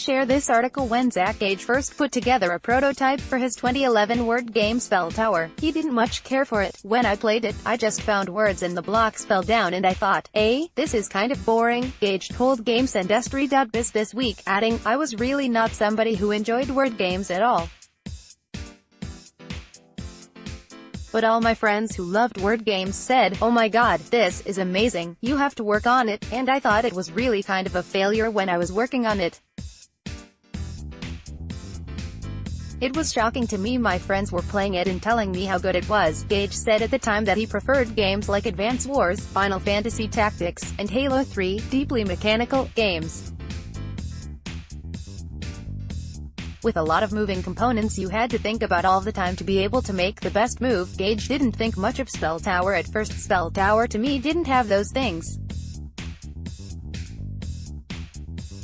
share this article. When Zach Gage first put together a prototype for his 2011 word game Spell Tower, he didn't much care for it. When I played it, I just found words in the block spell down and I thought, this is kind of boring, Gage told GamesIndustry.biz this week, adding, I was really not somebody who enjoyed word games at all. But all my friends who loved word games said, oh my god, this is amazing, you have to work on it, and I thought it was really kind of a failure when I was working on it. It was shocking to me. My friends were playing it and telling me how good it was. Gage said at the time that he preferred games like Advance Wars, Final Fantasy Tactics, and Halo 3, deeply mechanical games. With a lot of moving components you had to think about all the time to be able to make the best move. Gage didn't think much of Spell Tower at first. Spell Tower to me didn't have those things.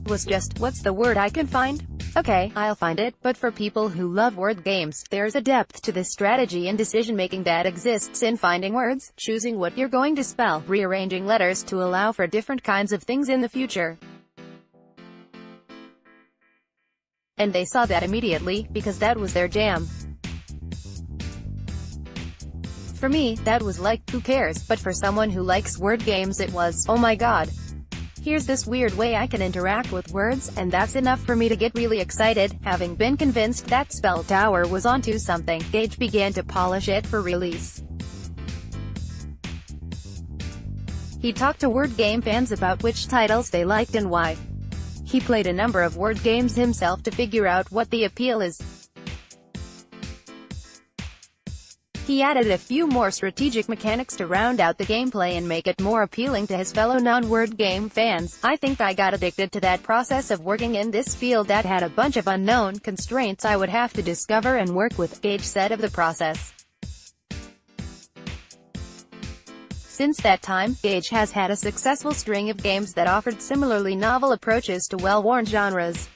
It was just, what's the word I can find? Okay, I'll find it. But for people who love word games, there's a depth to this strategy and decision-making that exists in finding words, choosing what you're going to spell, rearranging letters to allow for different kinds of things in the future. And they saw that immediately, because that was their jam. For me, that was like, who cares? But for someone who likes word games it was, oh my god. Here's this weird way I can interact with words, and that's enough for me to get really excited. Having been convinced that Spell Tower was onto something, Gage began to polish it for release. He talked to word game fans about which titles they liked and why. He played a number of word games himself to figure out what the appeal is. He added a few more strategic mechanics to round out the gameplay and make it more appealing to his fellow non-word game fans. I think I got addicted to that process of working in this field that had a bunch of unknown constraints I would have to discover and work with, Gage said of the process. Since that time, Gage has had a successful string of games that offered similarly novel approaches to well-worn genres.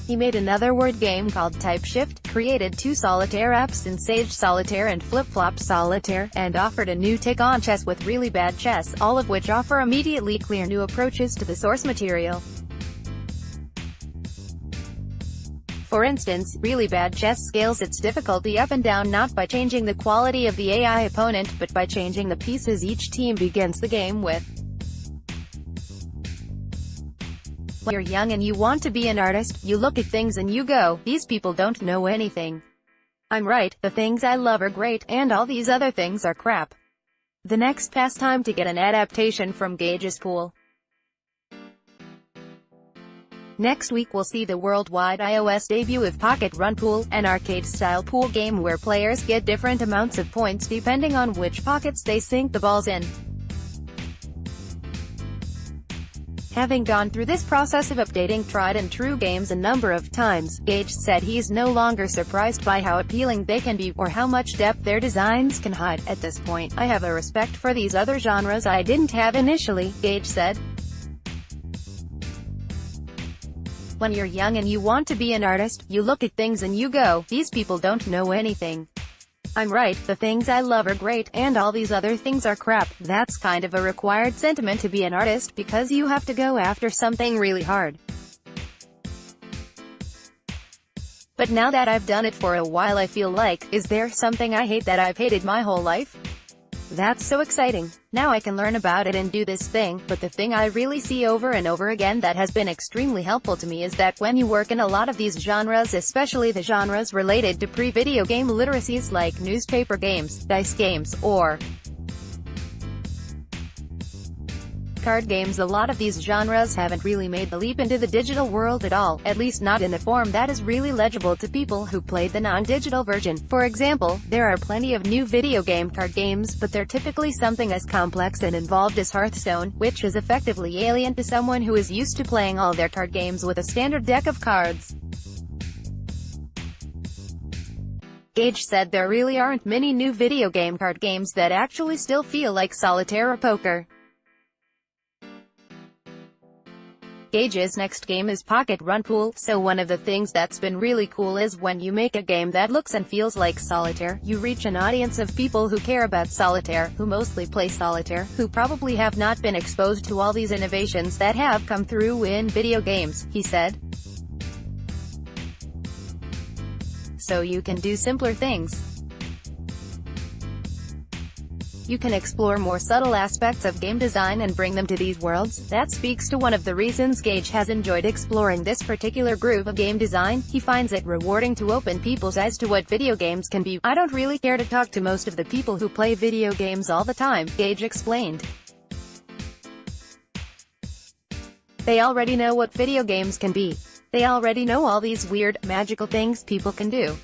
He made another word game called Typeshift, created 2 solitaire apps in Sage Solitaire and Flip-Flop Solitaire, and offered a new take on chess with Really Bad Chess, all of which offer immediately clear new approaches to the source material. For instance, Really Bad Chess scales its difficulty up and down not by changing the quality of the AI opponent, but by changing the pieces each team begins the game with. When you're young and you want to be an artist, you look at things and you go, these people don't know anything. I'm right, the things I love are great, and all these other things are crap. The next pastime to get an adaptation from Gage's pool. Next week we'll see the worldwide iOS debut of Pocket Run Pool, an arcade-style pool game where players get different amounts of points depending on which pockets they sink the balls in. Having gone through this process of updating tried-and-true games a number of times, Gage said he's no longer surprised by how appealing they can be, or how much depth their designs can hide. At this point, I have a respect for these other genres I didn't have initially, Gage said. When you're young and you want to be an artist, you look at things and you go, these people don't know anything. I'm right, the things I love are great, and all these other things are crap. That's kind of a required sentiment to be an artist, because you have to go after something really hard. But now that I've done it for a while I feel like, is there something I hate that I've hated my whole life? That's so exciting. Now I can learn about it and do this thing, but the thing I really see over and over again that has been extremely helpful to me is that when you work in a lot of these genres, especially the genres related to pre-video game literacies like newspaper games, dice games, or card games, a lot of these genres haven't really made the leap into the digital world at all, at least not in a form that is really legible to people who played the non-digital version. For example, there are plenty of new video game card games, but they're typically something as complex and involved as Hearthstone, which is effectively alien to someone who is used to playing all their card games with a standard deck of cards. Gage said there really aren't many new video game card games that actually still feel like solitaire or poker. Gage's next game is Pocket Run Pool, so one of the things that's been really cool is when you make a game that looks and feels like solitaire, you reach an audience of people who care about solitaire, who mostly play solitaire, who probably have not been exposed to all these innovations that have come through in video games, he said. So you can do simpler things. You can explore more subtle aspects of game design and bring them to these worlds. That speaks to one of the reasons Gage has enjoyed exploring this particular groove of game design. He finds it rewarding to open people's eyes to what video games can be. I don't really care to talk to most of the people who play video games all the time, Gage explained. They already know what video games can be. They already know all these weird, magical things people can do.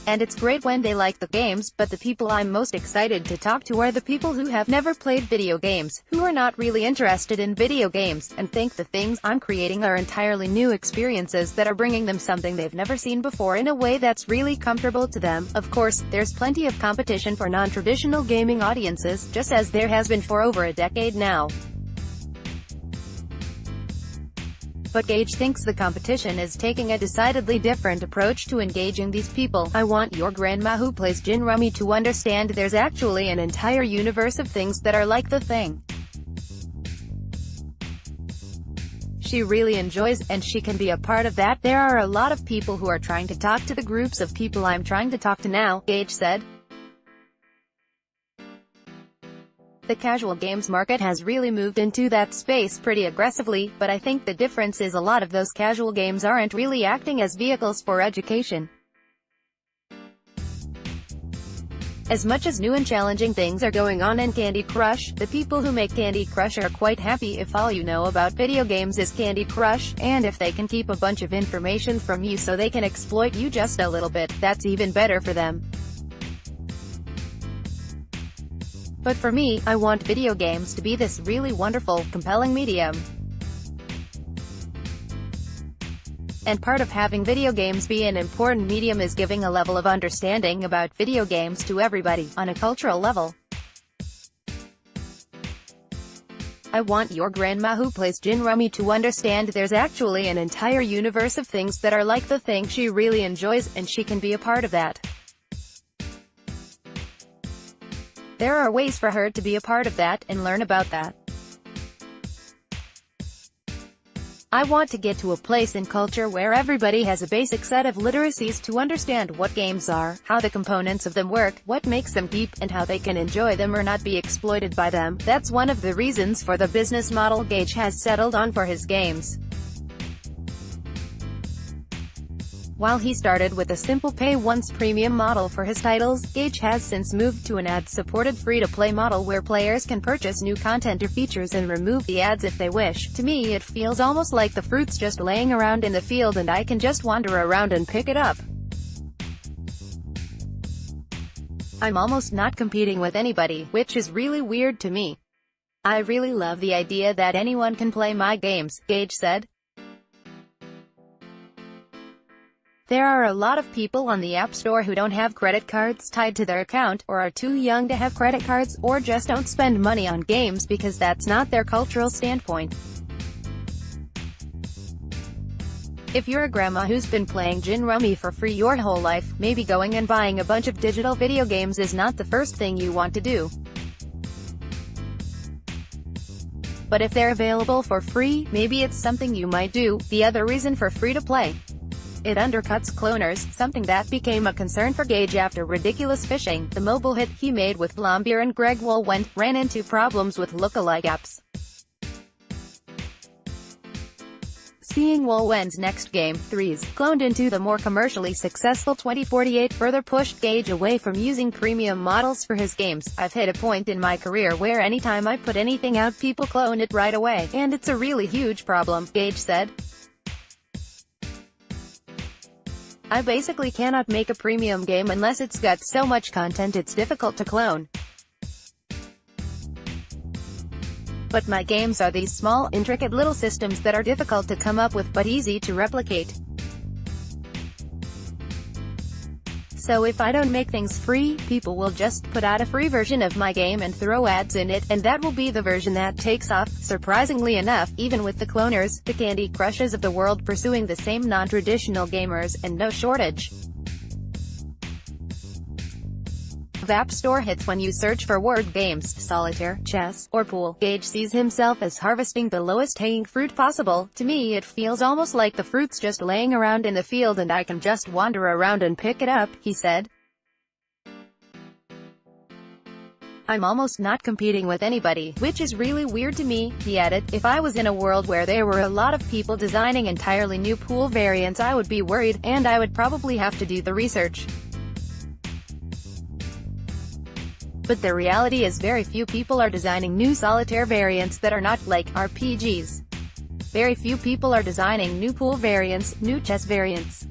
And it's great when they like the games, but the people I'm most excited to talk to are the people who have never played video games, who are not really interested in video games, and think the things I'm creating are entirely new experiences that are bringing them something they've never seen before in a way that's really comfortable to them. Of course, there's plenty of competition for non-traditional gaming audiences, just as there has been for over a decade now. But Gage thinks the competition is taking a decidedly different approach to engaging these people. I want your grandma who plays Gin Rummy to understand there's actually an entire universe of things that are like the thing she really enjoys, and she can be a part of that. There are a lot of people who are trying to talk to the groups of people I'm trying to talk to now, Gage said. The casual games market has really moved into that space pretty aggressively, but I think the difference is a lot of those casual games aren't really acting as vehicles for education. As much as new and challenging things are going on in Candy Crush, the people who make Candy Crush are quite happy if all you know about video games is Candy Crush, and if they can keep a bunch of information from you so they can exploit you just a little bit, that's even better for them. But for me, I want video games to be this really wonderful, compelling medium. And part of having video games be an important medium is giving a level of understanding about video games to everybody, on a cultural level. I want your grandma who plays Gin Rummy to understand there's actually an entire universe of things that are like the thing she really enjoys, and she can be a part of that. There are ways for her to be a part of that, and learn about that. I want to get to a place in culture where everybody has a basic set of literacies to understand what games are, how the components of them work, what makes them deep, and how they can enjoy them or not be exploited by them. That's one of the reasons for the business model Gage has settled on for his games. While he started with a simple pay-once premium model for his titles, Gage has since moved to an ad-supported free-to-play model where players can purchase new content or features and remove the ads if they wish. To me, it feels almost like the fruit's just laying around in the field and I can just wander around and pick it up. I'm almost not competing with anybody, which is really weird to me. I really love the idea that anyone can play my games, Gage said. There are a lot of people on the App Store who don't have credit cards tied to their account, or are too young to have credit cards, or just don't spend money on games because that's not their cultural standpoint. If you're a grandma who's been playing Gin Rummy for free your whole life, maybe going and buying a bunch of digital video games is not the first thing you want to do. But if they're available for free, maybe it's something you might do. The other reason for free-to-play: it undercuts cloners, something that became a concern for Gage after Ridiculous Fishing, the mobile hit he made with Vlambeer and Greg Wohlwend, ran into problems with lookalike apps. Seeing Wohlwend's next game, Threes, cloned into the more commercially successful 2048 further pushed Gage away from using premium models for his games. I've hit a point in my career where anytime I put anything out people clone it right away, and it's a really huge problem, Gage said. I basically cannot make a premium game unless it's got so much content it's difficult to clone. But my games are these small, intricate little systems that are difficult to come up with but easy to replicate. So if I don't make things free, people will just put out a free version of my game and throw ads in it, and that will be the version that takes off. Surprisingly enough, even with the cloners, the Candy Crushes of the world pursuing the same non-traditional gamers, and no shortage of App Store hits when you search for word games, solitaire, chess, or pool. Gage sees himself as harvesting the lowest hanging fruit possible. To me it feels almost like the fruit's just laying around in the field and I can just wander around and pick it up, he said. I'm almost not competing with anybody, which is really weird to me, he added. If I was in a world where there were a lot of people designing entirely new pool variants I would be worried, and I would probably have to do the research. But the reality is very few people are designing new solitaire variants that are not, like, RPGs. Very few people are designing new pool variants, new chess variants.